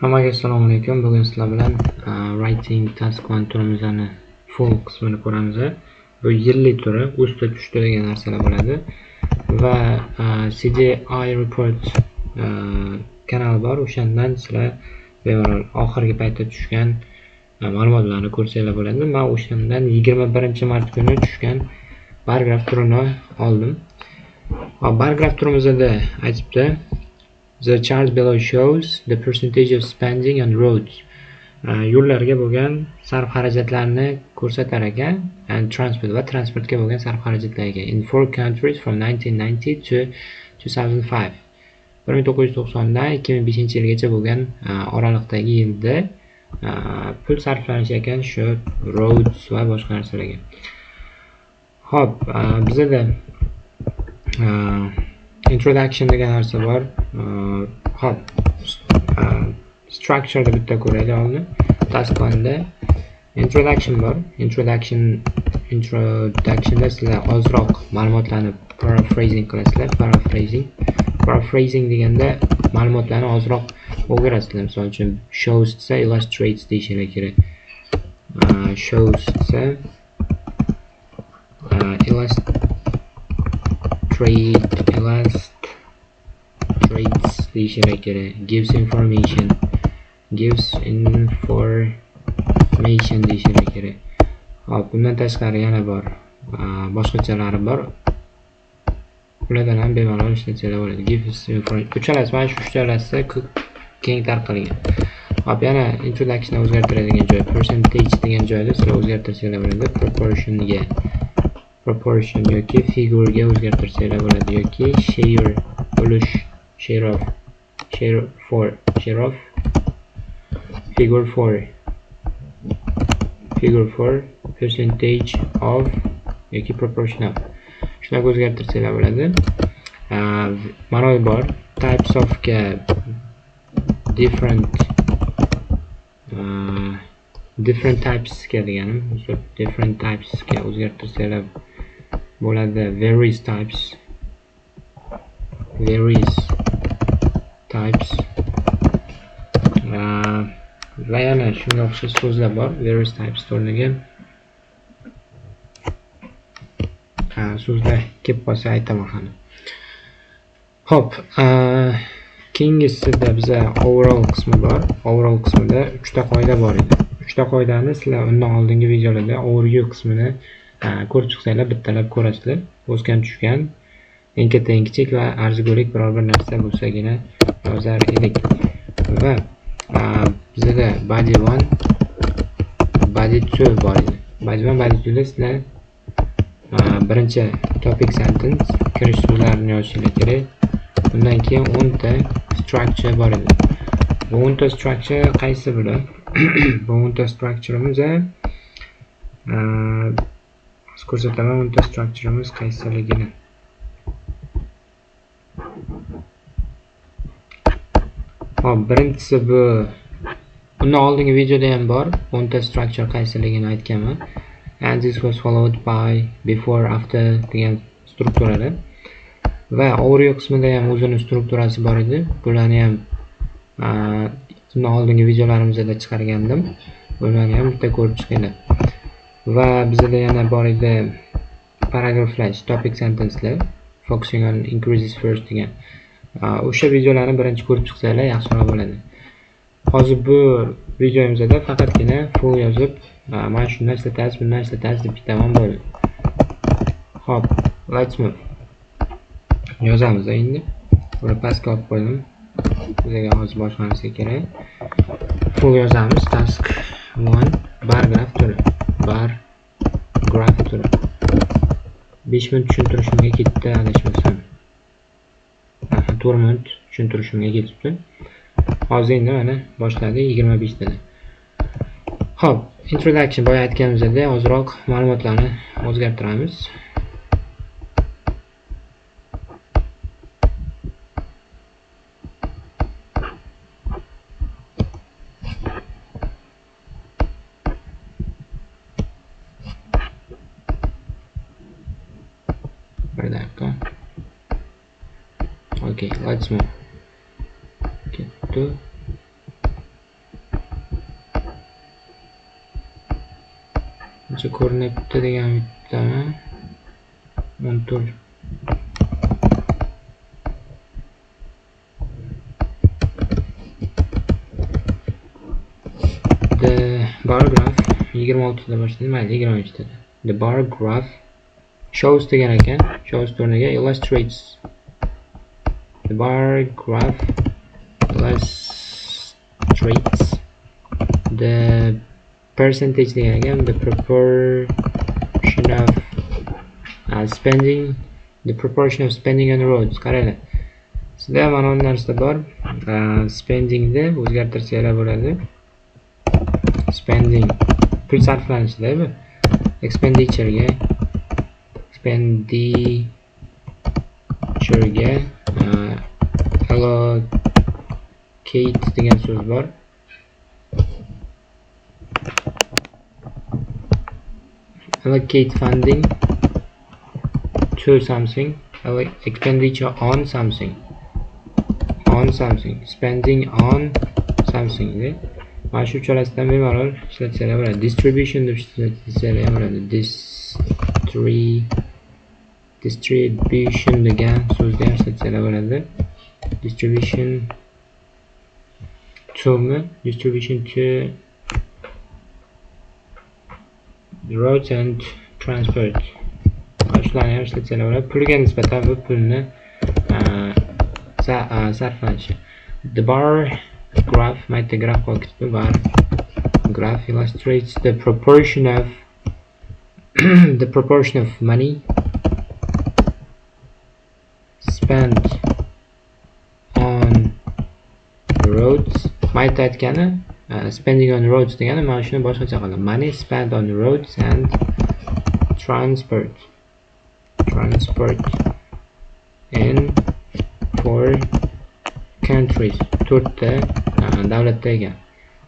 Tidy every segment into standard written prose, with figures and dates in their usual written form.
Hammaga assalomu alaykum. Bugun sizlar bilan writing task 1 turimizning full qismini ko'ramiz. Bu yilli turi, ustda tushdi degan narsalar bo'ladi va CDI report kanal bor. O'shandan sizlar bemalol oxirgi paytda tushgan ma'lumotlarni ko'rsanglar bo'ladi. Men o'shandan 21-mart kuni tushgan bargraf turini oldim. Bargraf turimizda aytibdi: The chart below shows the percentage of spending on roads. Yo'llarga bo'lgan sarf xarajatlarni ko'rsatar ekan, and transport va transportga bo'lgan sarf xarajatlarga in 4 countries from 1990 to 2005. 1990 dan 2005 yilgacha bo'lgan oraliqdagi yilda pul sarflanish ekan shu roads va boshqa narsalarga. Xo'p, bizda introduction degan narsa bor. Hop, structure da bitta ko'raylik oldin. Task 1da introduction bor. Introductionda sizlar ozroq ma'lumotlarni paraphrasing qilasizlar. Paraphrasing deganda ma'lumotlarni ozroq o'girasizlar. Misol uchun shows desa illustrates deyishinglar kerak. Shows desa illustrates deyishinglar kerak. Gives information deyishinglar kerak. Hop, bundan tashqari yana bor. Boshqachalari bor. Ulardan ham bemalol ishlatsanglar bo'ladi. Gives information. Uchalasi mana shu uchalasi keng tarqalgan. Hop, yana introduction o'zgartiradigan joy, percentage degan joyda sizlar o'zgartirsanglar bo'ladi. Proportion yoki figure ga o'zgartirsanglar bo'ladi yoki share ulush, share of figure 4 percentage of yoki proportion of shunaqa o'zgartirsanglar bo'ladi. Mana bu bor. Types of ga different types ga deganim, different types ga o'zgartirsanglar bo'ladi. Various types va yana shunga o'xshash so'zlar bor. Various types o'rniga so'zlar kelib qolsa aytaman hali. Hop, keyingisida biza overall qismi bor. Overall qismida 3 ta qoida bor edi. 3 ta qoidani sizlar undan oldingi videolarda overview qismini ko'rib chiqsanglar, bittalab ko'rasizlar. O'sgan tushgan eng katta, eng kichik va arzigulik biror bir narsa bo'lsagina yozar edik. Va bizda body 1, body 2 bor edi. Body 1, body 2 da sizlar birinchi topic sentence kirish so'zlarini yozishingiz kerak. Undan keyin 10 ta structure bor edi. Bu 10 ta structure qaysi bular? Bu 10 ta structure'imiz ko'rsataman. 10 ta structure'imiz qaysiligini. Hop, birinchisi bu undan oldingi videoda ham bor. 10 ta structure qaysiligini aytganman. And this was followed by before after degan strukturalar. Va overview qismida ham o'zining strukturasi bor edi. Bularni ham undan oldingi videolarimizda chiqargandim. Bularni ham bitta ko'rib chiqinglar. Va bizda yana bor edi paragraphlar, topic sentencelar, focusing on increases first degan. O'sha videolarni birinchi ko'rib chiqsanglar yaxshiroq bo'ladi. Hozir bu videomizda faqatgina full yozib, mana shunday ishlatasiz, bunday ishlatasiz deb bitamam bo'ldi. Hop, let's move. Yozamiz endi. Buni pastga olib qo'ydim. Bizga hozir boshqa narsa kerak. Full yozamiz. Task 1 bargraf turi. 5 minut tushuntirishimga ketdi, adashmasam. 4 minut tushuntirishimga ketibdi. Hozir endi mana boshladi 25 da. Xo'p, introduction boya aytganimizdek ozroq ma'lumotlarni o'zgartiramiz. Okay, let's move. Ketdi. yaxshi ko'rinibdi degan umiddaman. 14. The bar graph 26 da boshladim, mayli 23 da. The bar graph shows degan ekan, shows o'rniga illustrates. The bar graph illustrates the percentage degan ekan, the proportion of spending, the proportion of spending on roads. Qaranglar. Sizda mana bu narsa bor. Spending da o'zgartirsanglar bo'ladi. Spending pul sarflanishida bu. Expenditure ga allocate degan so'z bor. Allocate funding to something, expenditure on something, spending on something. Mana shu uchalasidan bemalol ishlatsanglar bo'ladi. Distribution deb ishlatsanglar ham bo'ladi. Distribution degan so'zni ham ishlatsanglar bo'ladi. Distribution to roads and transport. Shularni ham ishlatsanglar bo'ladi. Pulga nisbatan bu pulni sarflanishi. The bar graph, mayda graf qo'yibdi. Bar graph illustrates the proportion of money spent on roads. Mayda aytgani spending on roads degani mana shuni boshqacha qildim. Money spent on roads and transport in 4 countries. 4 davlatda ekan.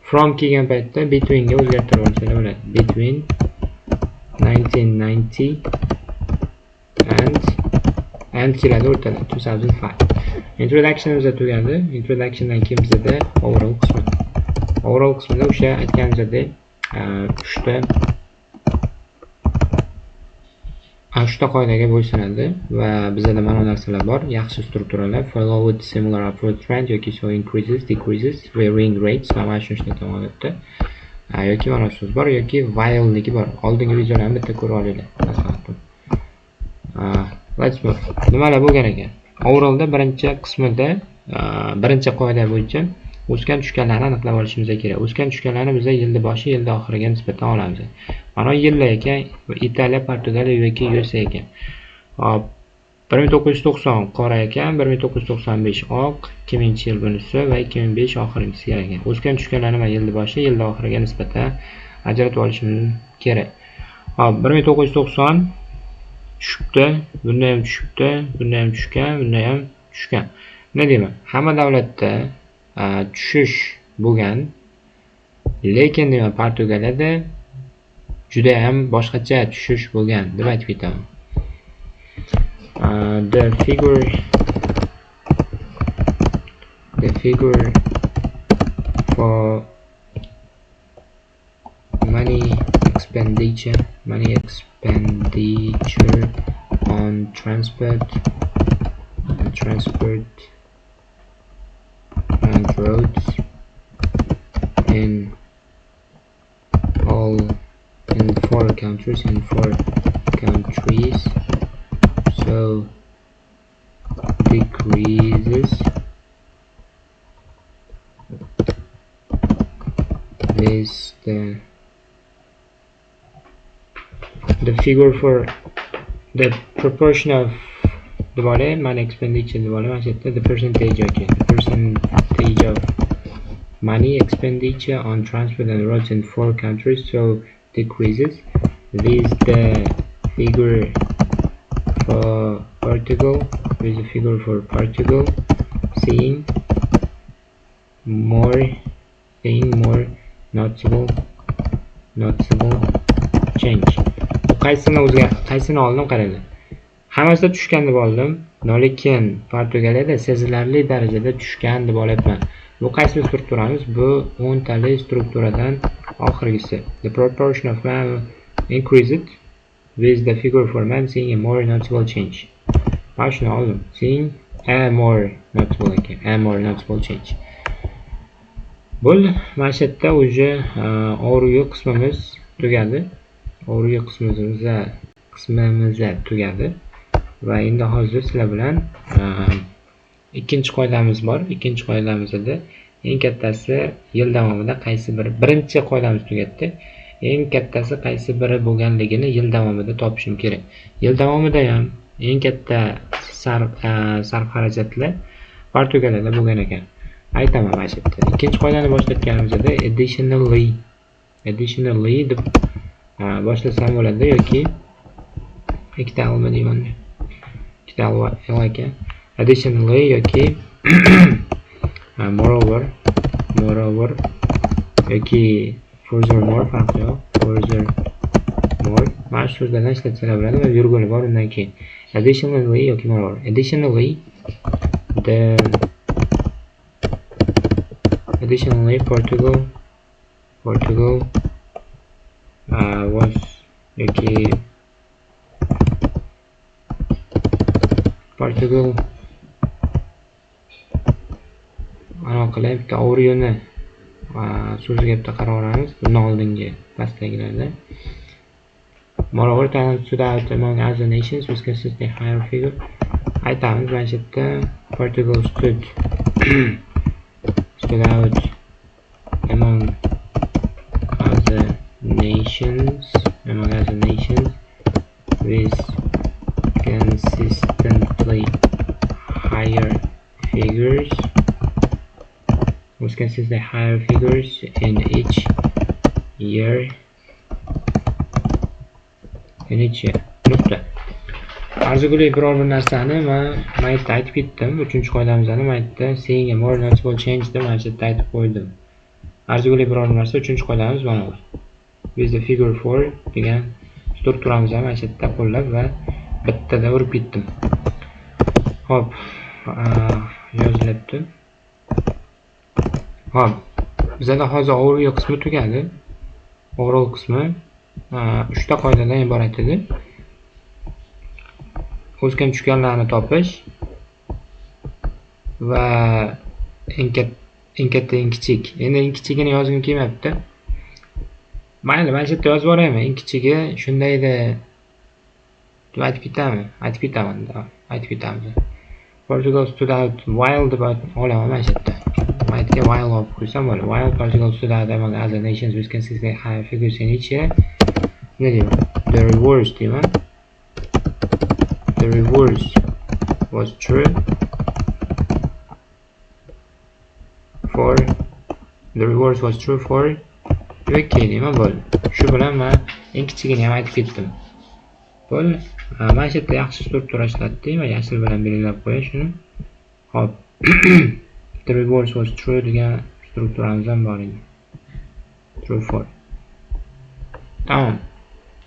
From kelgan paytda between ga o'zgartirib olishlar bo'ladi. Between 1990 and keladi o'rtada 2005. Introductionimiz tugadi. Introductiondan keyin bizda overall qismi. Overall qismida o'sha aytganimizdek 3 ta qoidaga bo'ysunadi va bizda mana bu narsalar bor. Yaxshi strukturalar, follow with similar upward trend yoki show increases, decreases, varying rates va mana shu ishlardan odatda. Yoki mana shu so'z bor yoki while niki bor. Oldingi videolarni bitta ko'rib olinglar. Maslahatim. Let's move. Nimalar bo'lgan ekan? Overallda birinchi qismida birinchi qoida bo'yicha o'sgan tushganlarni aniqlab olishimiz kerak. O'sgan tushganlarni biz yilning boshi, yilning oxiriga nisbatan olamiz. Mana yillar ekan, Italiya, Portugaliya yoki USA ekan. Hop, 1990 qora ekan, 1995 oq, 2000-yil bunisi va 2005 oxirgisi ekan. O'sgan tushganlarni mana yilning boshi, yilning oxiriga nisbatan ajratib olishimiz kerak. Hop, 1990 tushibdi, bunda ham tushibdi, bunda ham tushgan, bunda ham tushgan. Nima deyman? Hamma davlatda tushish bo'lgan, lekin nima Portugaliyada juda ham boshqacha tushish bo'lgan deb aytib ketaman. The figure for money expenditure on transport and roads in 4 countries, so decreases is the figure for the proportion of the money expenditure the percentage of money expenditure on transport and roads in 4 countries, so decreases. This is the figure for Portugal. This is the figure for Portugal. Seeing more noticeable change. Qaysini oldim qaranglar. Hammasida tushgan deb oldim, lekin Portugaliyada sezilarli darajada tushgan deb olyapman. Bu qaysi strukturamiz? Bu 10 tali strukturadan oxirgisi. The proportion of increased with the figure for man seeing a more noticeable change. Mana shuni oldim. Seeing a more noticeable ekan. A more noticeable change. Bo'ldi. Mana shu yerda уже overview qismimiz tugadi. Overview qismimiz tugadi. Va endi hozir sizlar bilan ikkinchi qoidamiz bor. Ikkinchi qoidamizda eng kattasi yil davomida qaysi biri, birinchi qoidamiz tugatdi. Eng kattasi qaysi biri bo'lganligini yil davomida topishim kerak. Yil davomida ham eng katta sarf xarajatlar Portugaliyada bo'lgan ekan. Aytaman mana shu yerda. Ikkinchi qoidani boshlatganimizda additionally deb boshlasam bo'ladi yoki ikkita alma deyman. Ikkita alma ekan. Additionally yoki moreover yoki furthermore farqi yo'q. Furthermore mana shu so'zlardan ishlatsalar bo'ladi va virgul bor undan keyin. Additionally yoki moreover. Additionally Portugal was yoki Portugal ana qilib bitta overviewni so'ziga bitta qarab olamiz. Bundan oldingi pastdagilarda. Moreover, Thailand stood out among other nations with consistently higher figure. Aytamiz mana shu yerda Portugal stood out among other nations with consistently higher figures in each year. Nuqta. Arzigulik biror bir narsani men maytda aytib ketdim. 3-qoidamizni maytda seeing a more noticeable change deb mana shu yerda aytib qo'ydim. Arzigulik biror narsa 3-qoidamiz mana bu. With the figure 4 degan strukturamizni mana shu yerda qo'llab va bittada urib ketdim. Hop, yozilibdi. Hop, bizda hozir overview qismi tugadi. Overall qismi 3 ta qoidadan iborat edi. O'sgan tushganlarni topish va eng katta eng kichik. Endi eng kichigini yozgim kelmayapti. Mayli, mana shu yerda yozib yuboraymi. Eng kichigi shunday edi deb aytib ketamiz. Portugal stood out wild about olaman mana shu yerda. Maytga wild olib qo'ysam bo'ladi. While Portugal stood out among other nations with consistently higher figures in each year. The reverse was true for UK deyman bo'ldi. Shu bilan men eng kichigini ham aytib ketdim. Bo'ldi. Mana shu yerda yaxshi struktura ishlatdik va yashil bilan belgilab qo'yay shuni. Hop. The reverse was true degan strukturamiz ham bor edi. True for. Tamam.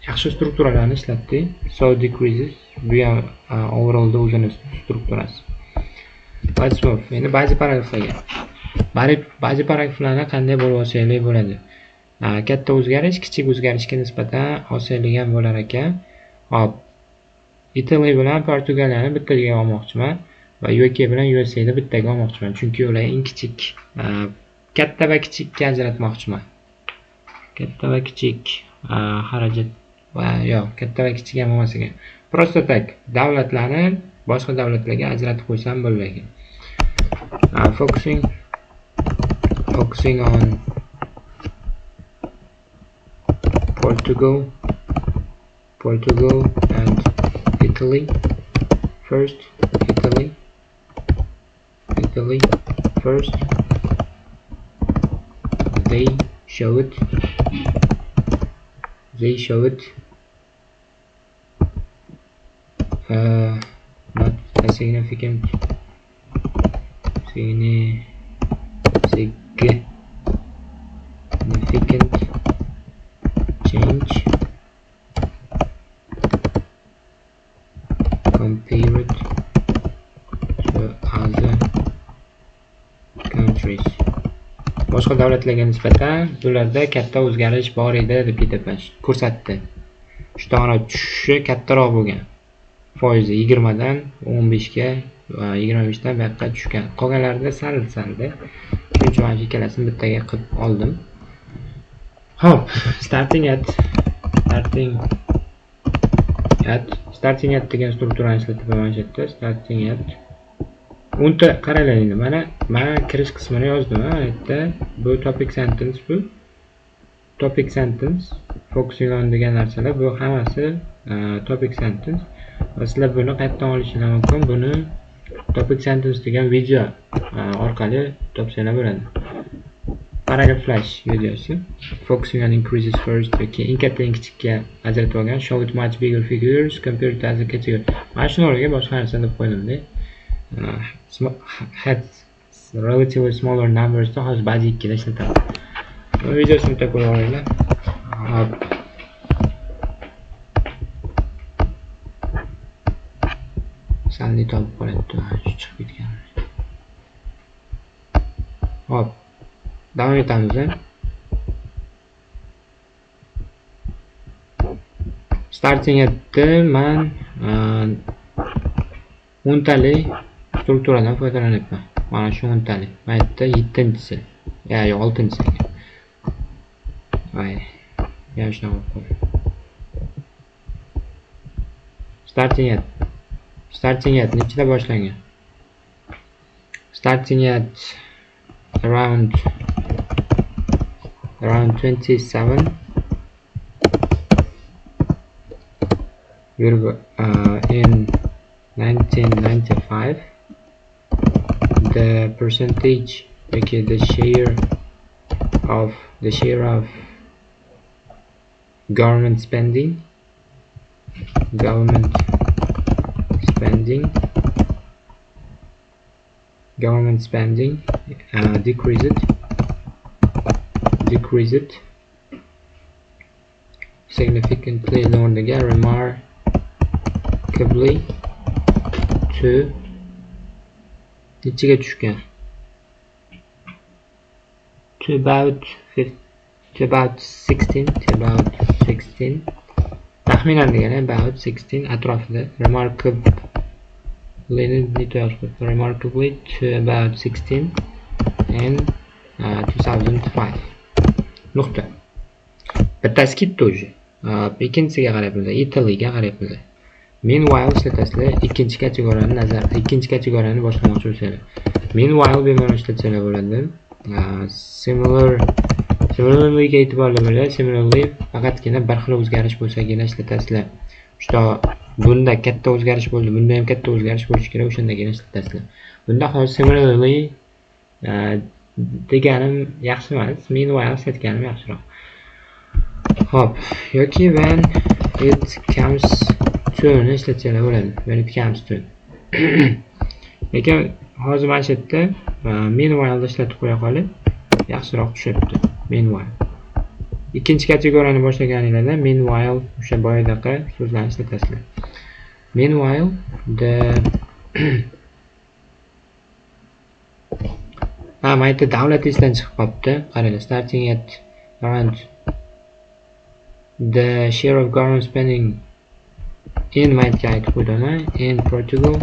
Yaxshi strukturalarni ishlatdik. So decreases bu ham overallda o'zini strukturasi. Let's move. Endi ba'zi paragraflarga. Ba'zi paragraflarni qanday bo'lib olsanglar bo'ladi. Katta o'zgarish kichik o'zgarishga nisbatan osonlik ham bo'lar ekan. Hop. Italy bilan Portugaliyani bittaga olmoqchiman va UK bilan USA ni bittaga olmoqchiman. Chunki ular eng kichik, katta va kichikka ajratmoqchiman. Katta va kichik xarajat va yo'q, katta va kichik ham emas ekan. Prosta tak davlatlarni boshqa davlatlarga ajratib qo'ysam bo'ladi. Focusing on Portugal and Italy first. They showed not a significant change compared to other countries. Boshqa davlatlarga nisbatan bularda katta o'zgarish bor edi deb ko'rsatdi. Shtona tushishi kattaroq bo'lgan. Foizi 20 dan 15 ga va 25 dan bu yoqqa tushgan. Qolganlarida sal-salda. Shuning uchun mana ikkalasini bittaga qilib oldim. Hop, starting at degan strukturani ishlatib mana shu yerda starting at unta qaranglar, mana kirish qismini yozdim. Bu yerda bu topic sentence, bu topic sentence, focusing on degan narsalar, bu hammasi topic sentence. Sizlar buni qayerdan olishingiz mumkin? Buni topic sentence degan video orqali topsanglar bo'ladi. Paragraph flash videosi. Focusing on increases first. Okay, eng katta eng kichikka ajratib olgan. Show with much bigger figures compared to other category. Mana shuni o'rniga boshqa narsa deb qo'ydim-da. Had relatively smaller numbers to hozir ba'zi ikkida ishlataman. Bu videosini bitta ko'rib olinglar. Hop. Salli topib qolyapti, chiqib ketgan. Hop. Davom etamiz. Starting atda men 10 tali strukturadan foydalanyapman. Mana shu 10 tali. Bu yerda 7-si. Yo'q, 6-si. Voy. Yaxshi bo'ldi. Starting at nechida boshlangan? Starting at around 27 in 1995. The percentage, okay, the share of government spending decreased significantly remarkably to nechiga tushgan? To about 16 taxminan degani about 16 atrofida. Remarkably to about 16 in 2005. Nuqta. Bittasi ketdi o'zi. Ikkinchisiga qarayapmiz, Italyga qarayapmiz. Meanwhile ishlatasizlar, ikkinchi kategoriyani boshlamoqchi bo'lsangiz. Meanwhile bemalol ishlatsanglar bo'ladi. Similarly ga e'tiborli bo'ling. Similarly faqatgina bir xil o'zgarish bo'lsagina ishlatasizlar. Bunda katta o'zgarish bo'ldi, bunda ham katta o'zgarish bo'lishi kerak, o'shandagina ishlatasizlar. Bunda hozir similarly deganim yaxshi emas, meanwhile ishlatganim yaxshiroq. Hop, yoki when it comes to ni ishlatsanglar bo'ladi. When it comes to. Lekin hozir mana shu yerda meanwhile ishlatib qo'ya qolib, yaxshiroq tushyapti. Meanwhile. Ikkinchi kategoriyani boshlaganingizda meanwhile o'sha boyadaqa so'zlarni ishlatasizlar. Meanwhile mana yerda davlat esdan chiqib qolibdi. Qaranglar, starting at around the share of government spending in in Portugal.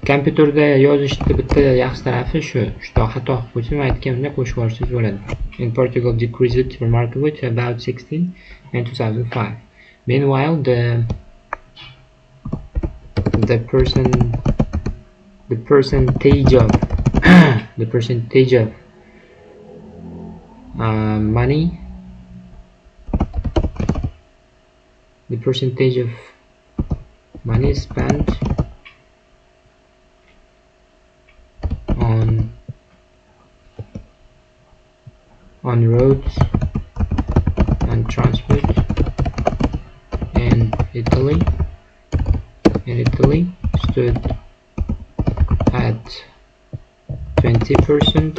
Kompyuterda yozishda bitta yaxshi tarafi shu xato qilib qo'ysa, men aytganimda qo'shib yuborsangiz bo'ladi. In Portugal decreased remarkably to about 16 in 2005. Meanwhile, the percentage of money, the percentage of money spent on roads and transport in Italy stood at 20%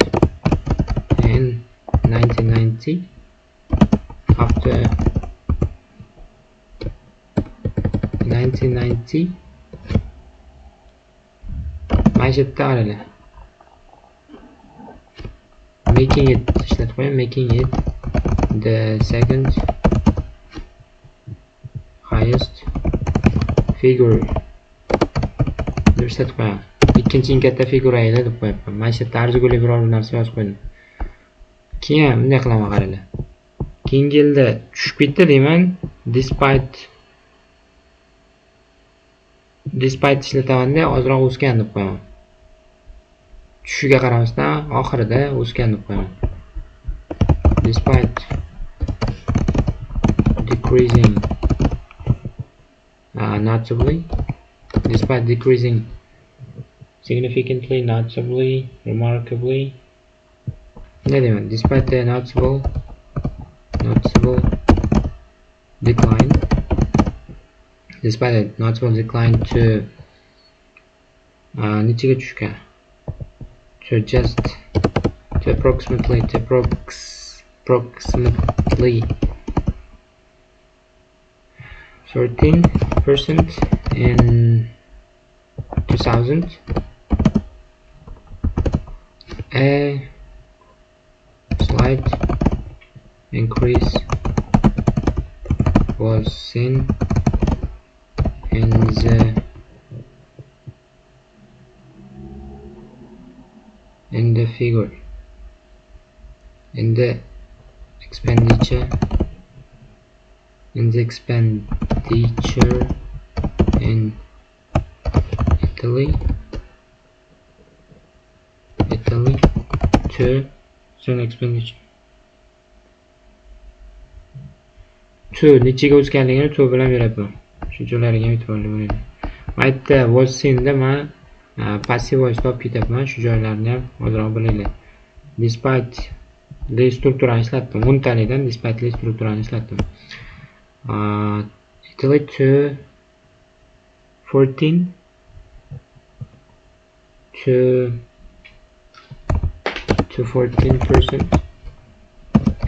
in 1990. After 1990, making it the second highest figure deb ishlatib qo'yaman. Ikkinchi eng katta figura edi deb qo'yapman. Mana shu yerda arzigulik biror narsa yozib qo'ydim. Keyin bunday qilaman, qaranglar. Keyingi yilda tushib ketdi deyman. Despite ishlatavanda ozroq o'sgan deb qo'yaman. Tushiga qaramasdan oxirida o'sgan deb qo'yaman. Despite decreasing notably, despite decreasing significantly, notably, remarkably. Despite the noticeable decline, despite a noticeable decline to nechiga tushgan? To approximately 13% in 2000. A slight increase was seen in the figure, in the expenditure in Italy to expenditure to nechiga o'sganligini to bilan berapman. Shunchalarga ham e'tiborli bo'ling. Bu yerda was seen da men passiv voice olib ketyapman. Shu joylarni ham ozroq bilinglar. Despite the strukturani ishlatdim. 10 talikdan despite the strukturani ishlatdim. Italy to 14%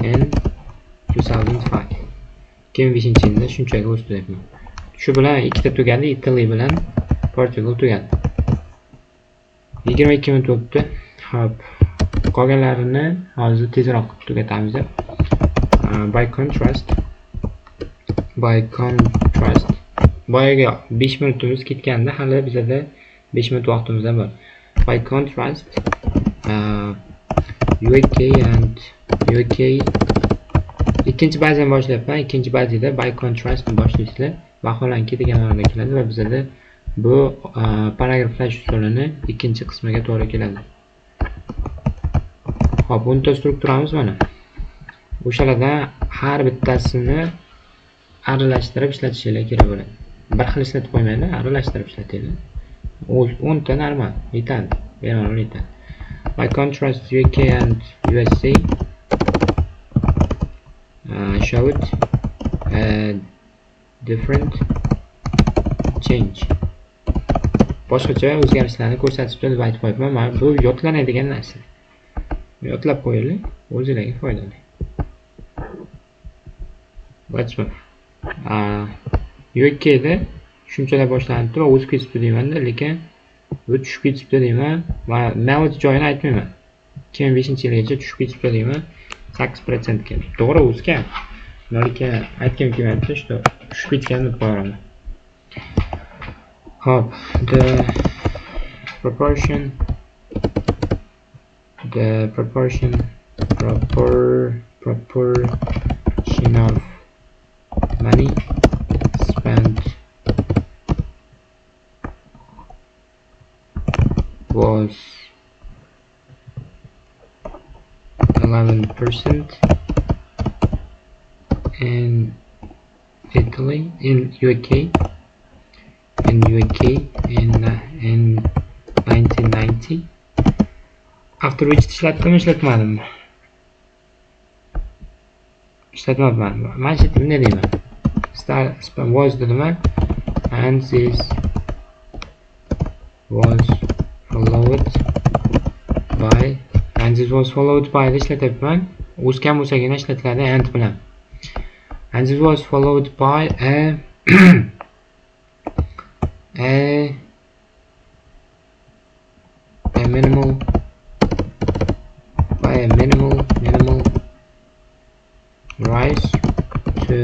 in 2005. Keyin 5-yilda shunchaga o'sdi deyapman. Shu bilan ikkita tugadi, Italy bilan Portugal tugadi. 22 minut o'tdi. Xo'p, qolganlarini hozir tezroq tugatamiz. By contrast boyaga 5 minutimiz ketganda hali bizda 5 minut vaqtimiz bor. By contrast UK ikkinchi bazadan boshlayapman. Ikkinchi bazada by contrast boshlaysizlar. Vaholanki degan ma'noda keladi va bizda bu paragraflash usulini ikkinchi qismiga to'g'ri keladi. Xo'p, bunday strukturamiz mana. O'shalardan har bittasini aralashtirib ishlatishinglar kerak bo'ladi. Bir xil ishlatib qo'ymanglar, aralashtirib ishlatinglar. 10 ta normal yetadi. Bemalol yetadi. By contrast, UK and USA showed a different change. Boshqacha o'zgarishlarni ko'rsatishda deb aytib qo'yibman. Mana bu yodlanadigan narsa. Yodlab qo'yinglar, o'zingizlarga foydali. What's UK da shunchalar boshlanibdi va o'sib ketibdi deyman-da, lekin bu tushib ketibdi deyman va navbat joyini aytmayman. 2005-yilgacha tushib ketibdi deyman. 8% keldi. To'g'ri o'sgan. Lekin aytgim kelmayapti, что tushib ketgan deb qo'yaman. Hop, the proportion of money spent was 11% in Italy, in UK in 1990. After which ishlatmadim. Mana shu yerda deyman. Was dedim, and this was followed by ishlatyapman. O'sgan bo'lsagina ishlatiladi and bilan. And this was followed by a minimal rise to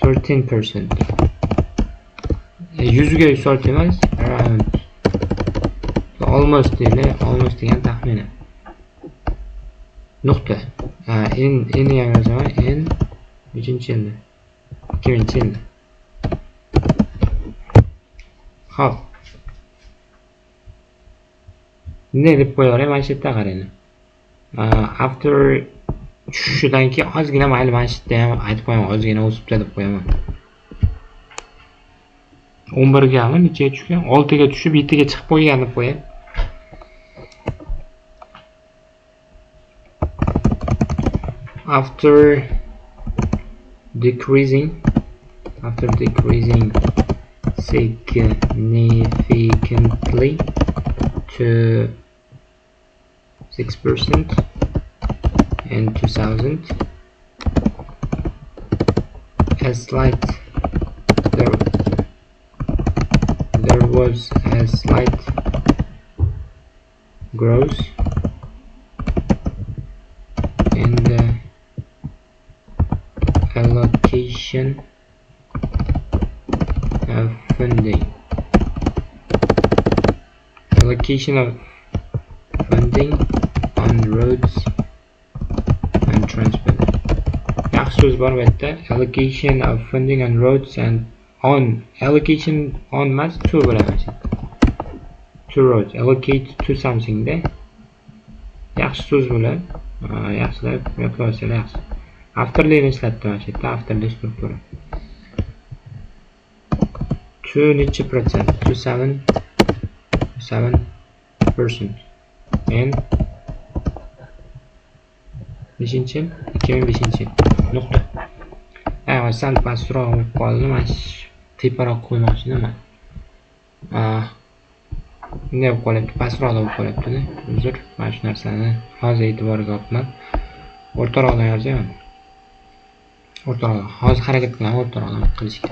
13%. 100 ga 100 emas, around. Almost degan taxmini. Nuqta. En yangi zaman en 3-yilda. 2000-yilda. Xo'p. Ne deb qo'yaverayman, mana shu yerda qarang. After tushishidan keyin ozgina mayli mana shu yerda ham aytib qo'yaman, ozgina o'sibdi deb qo'yaman. 11 gami nechaga tushgan? 6 ga tushib 7 ga chiqib qo'ygan deb qo'yay. After decreasing significantly to 6% in 2000, there was a slight growth in the allocation of funding. On roads and transport. Yaxshi so'z bor bu yerda. Allocation of funding on roads and on. Allocation on emas, to bo'ladi. To roads. Allocate to something da. Yaxshi so'z bo'ladi. Yaxshilab yodlab olsanglar yaxshi. Afterlikni ishlatdim mana shu yerda. Afterlik struktura. To necha procent? To 7%. And 5-yil 2005-yil. Nuqta. Sal pastroq bo'lib qoldi. Mana teparoq qo'ymoqchiman. Bunday bo'lib qolyapti, pastroq bo'lib qolyapti-da. Uzr, mana shu narsani hozir e'tiborga olibman. O'rtaroqdan yozayman. O'rtaroq. Hozir harakat qilaman o'rtaroqdan qilishga.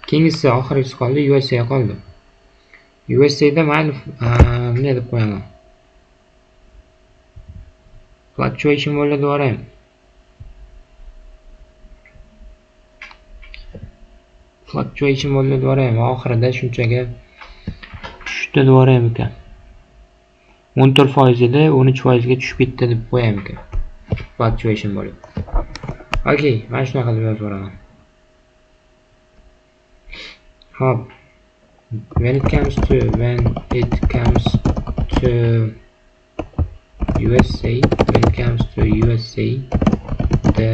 Keyingisi oxirgisi qoldi, USA qoldi. USA da mayli nima deb qo'yaman? Fluctuation bo'ladi o'rayim. Oxirida shunchaga tushdi deb o'rayim ekan. 14% edi, 13% ga tushib ketdi deb qo'yayim ekan. Fluctuation bo'ladi. Okay, mana shunaqa deb yozib o'raman. Hop. When it comes to USA, the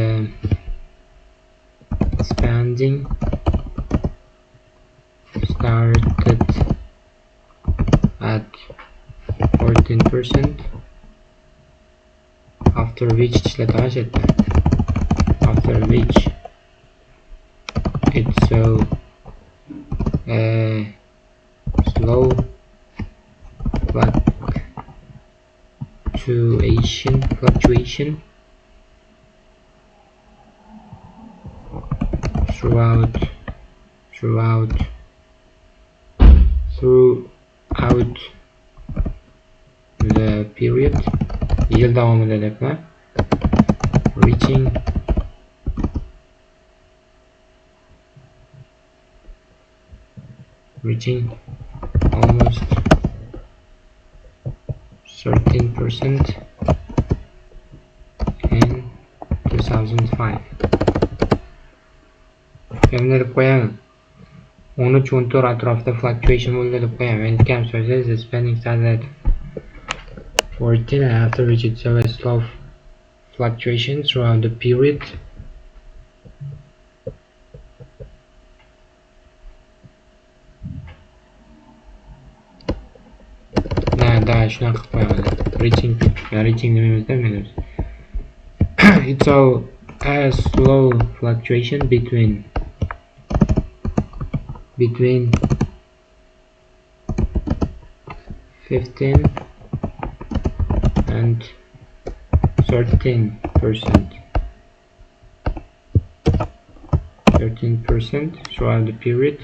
spending started at 14%, after which it saw a slow fluctuation throughout the period, yil davomida deyapman, reaching almost 13% in 2005. Endi deb qo'yaman. 13-14 atrofida fluctuation bo'ldi deb qo'yaman. When it comes to this, the spending started at 14 and after which it saw a slow fluctuation throughout the period. Shunaqa qilib qo'yaman. Reaching demaymiz-da men. It's a slow fluctuation between 15 and 13% throughout the period.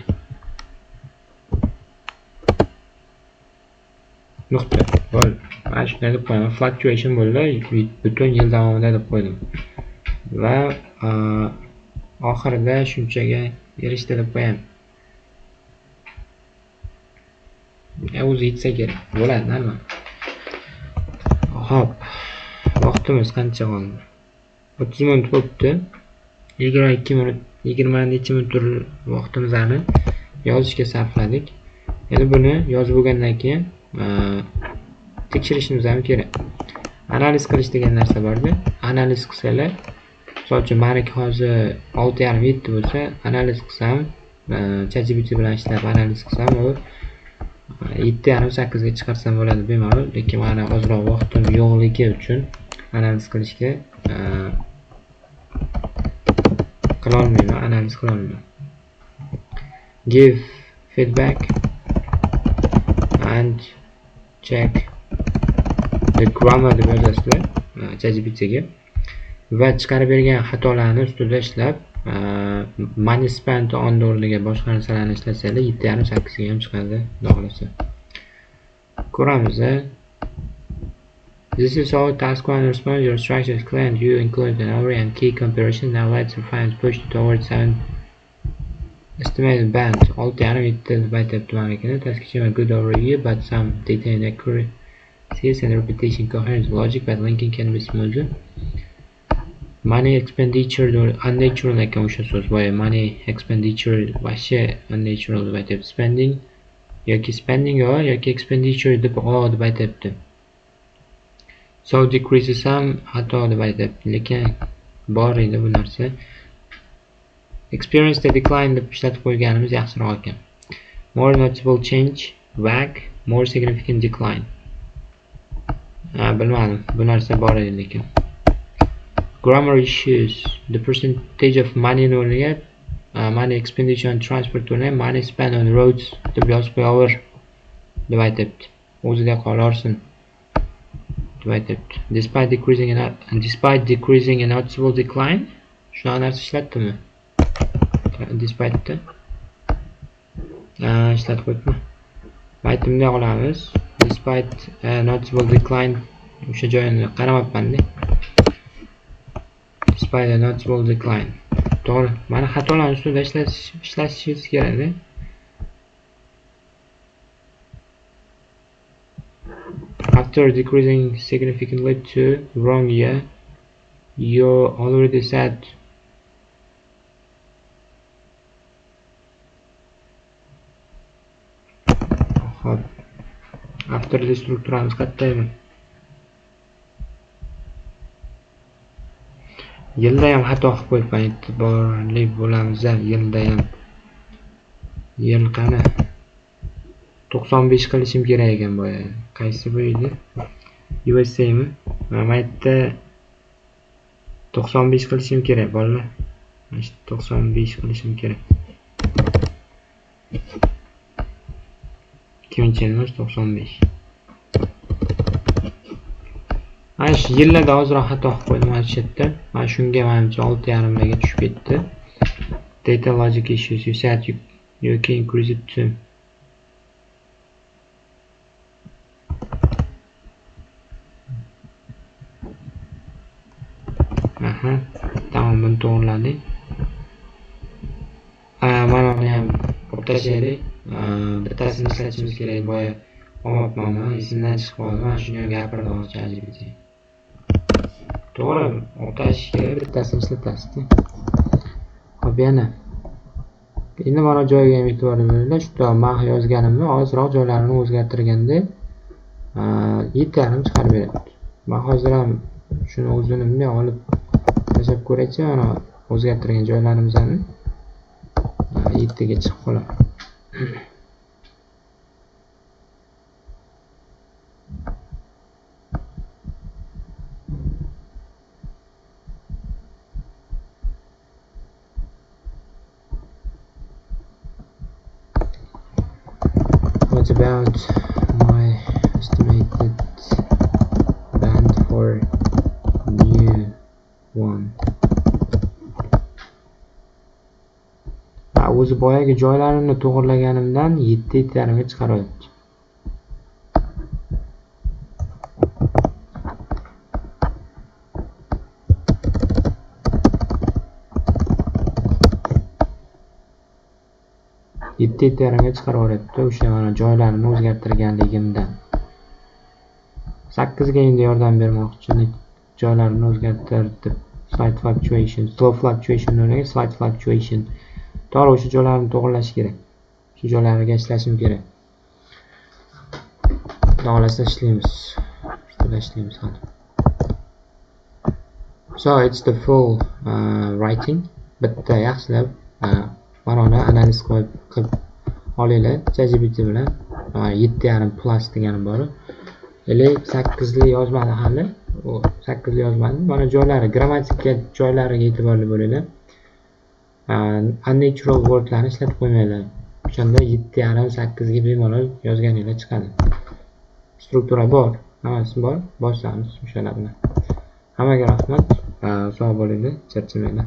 Nuqta. Bo'ldi. Mana shunday deb qo'yaman. Fluctuation bo'ldi, butun yil davomida deb qo'ydim. Va oxirida shunchaga erishdi deb qo'yamiz. O'zi yetsa kerak. Bo'ladi, normal. Hop. Vaqtimiz qancha qoldi? 30 minut bo'libdi. 22 minut, 20 necha minut vaqtimizni yozishga sarfladik. Endi buni yozib bo'lgandan keyin tekshirishimiz ham kerak. Analiz qilish degan narsa bor-da. Analiz qilsalar, misol uchun meniki hozir 6,5-7 bo'lsa, analiz qilsam, ChatGPT bilan ishlab analiz qilsam, u 7,5-8 ga chiqarsam bo'ladi bemalol. Lekin mana ozroq vaqtim yo'qligi uchun analiz qilishga qila olmayman, analiz qila olmayman. Give feedback and check the grammar deb yozasizlar ChatGPTga va chiqarib bergan xatolarni ustida ishlab money spent on o'rniga boshqa narsalarni ishlasanglar 7,5-8 ga ham chiqadi, xohlasa. Ko'ramiz. This is all task 1 response. Your structure is clear and you include an array and key comparison. Now let's refine push towards 7 estimated band. 6,5 byte deb aytibdi. Task is a good overview, but some data inaccuracies and repetition coherence logic, but linking can be smoother. Money expenditure unnatural ekan o'sha so'z. Boya money expenditure vashcha unnatural deb aytibdi. Spending yoki spending yoki expenditure deb aytibdi. So decreases ham xato deb aytibdi, lekin bor edi bu narsa. Experience the decline deb ishlatib qo'yganimiz yaxshiroq ekan. More noticeable change, WAG, more significant decline. Bilmadim, bu narsa bor edi lekin. Grammar issues, the percentage of money o'rniga money expenditure on transport o'rniga money spent on roads deb yozib qo'yaver deb aytibdi. O'zida qolarsin deb aytibdi. Despite decreasing a noticeable decline, shunaqa narsa ishlatdimi? Despite ishlatib qo'yibmi? Aytimda qolamiz. Despite noticeable decline, o'sha joyini qaramabman-da. Despite a noticeable decline. To'g'ri. Mana xatolarni ustida ishlashingiz kerak-da. After decreasing significantly to wrong year, you already said after the strukturamiz qattaymi? Yilda ham xato qilib qo'yibman, e'tiborli bo'lamiz. Yilda ham. Yil qani? 95 qilishim kerak ekan boya. Qaysi bu edi? USA mi? Mana yerda 95 qilishim kerak, bolalar. 95 qilishim kerak. 2000 95. Mana shu yillarda ozroq xato qilib qo'ydim mana shu yerda. Mana shunga menimcha 6,5 ga tushib ketdi. Data logic issues. You said you can increase it to tamam, buni to'g'riladik. Mana buni ham o'rtashaylik. Bittasini ishlatishimiz kerak. Boya olmabman, esimdan chiqib qoldi. Mana shuni ham gapirdim ChatGPT. To'g'ri, o'rtash kerak, bittasini ishlatasiz. Xo'p, yana. Endi mana joyiga ham e'tibor beringlar. Shunda men yozganimni ozroq joylarini o'zgartirganda 7,5 chiqarib beradi. Men hozir ham shuni o'zini bunday olib tashlab ko'raychi, mana o'zgartirgan joylarimizni 7 ga chiqib qoladi. What about my estimated band for new one? O'zi boyagi joylarini to'g'irlaganimdan 7,5 ga chiqaryapti. 7 ga chiqarib yuboryapti. O'sha mana joylarini o'zgartirganligimdan. 8 ga endi yordam bermoqchi. Joylarini o'zgartirib slide fluctuation, slow fluctuation o'rniga slide fluctuation. To'g'ri, o'sha joylarni to'g'irlash kerak. Shu joylariga ishlashim kerak. Xohlasa ishlaymiz. Ishlaymiz hali. So it's the full writing. Bitta yaxshilab mana analiz qilib olinglar. ChatGPT bilan 7.5 plus degani bor. 8 li yozmadi hali. 8 li yozmadi. Mana joylari, grammatika joylariga e'tiborli bo'linglar. Unnatural wordlarni ishlatib qo'ymanglar. O'shanda 7.5 8 ga bemalol yozganinglar chiqadi. Struktura bor, hammasi bor. Boshlaymiz o'shalar bilan. Hammaga rahmat. Sog' bo'linglar, charchamanglar.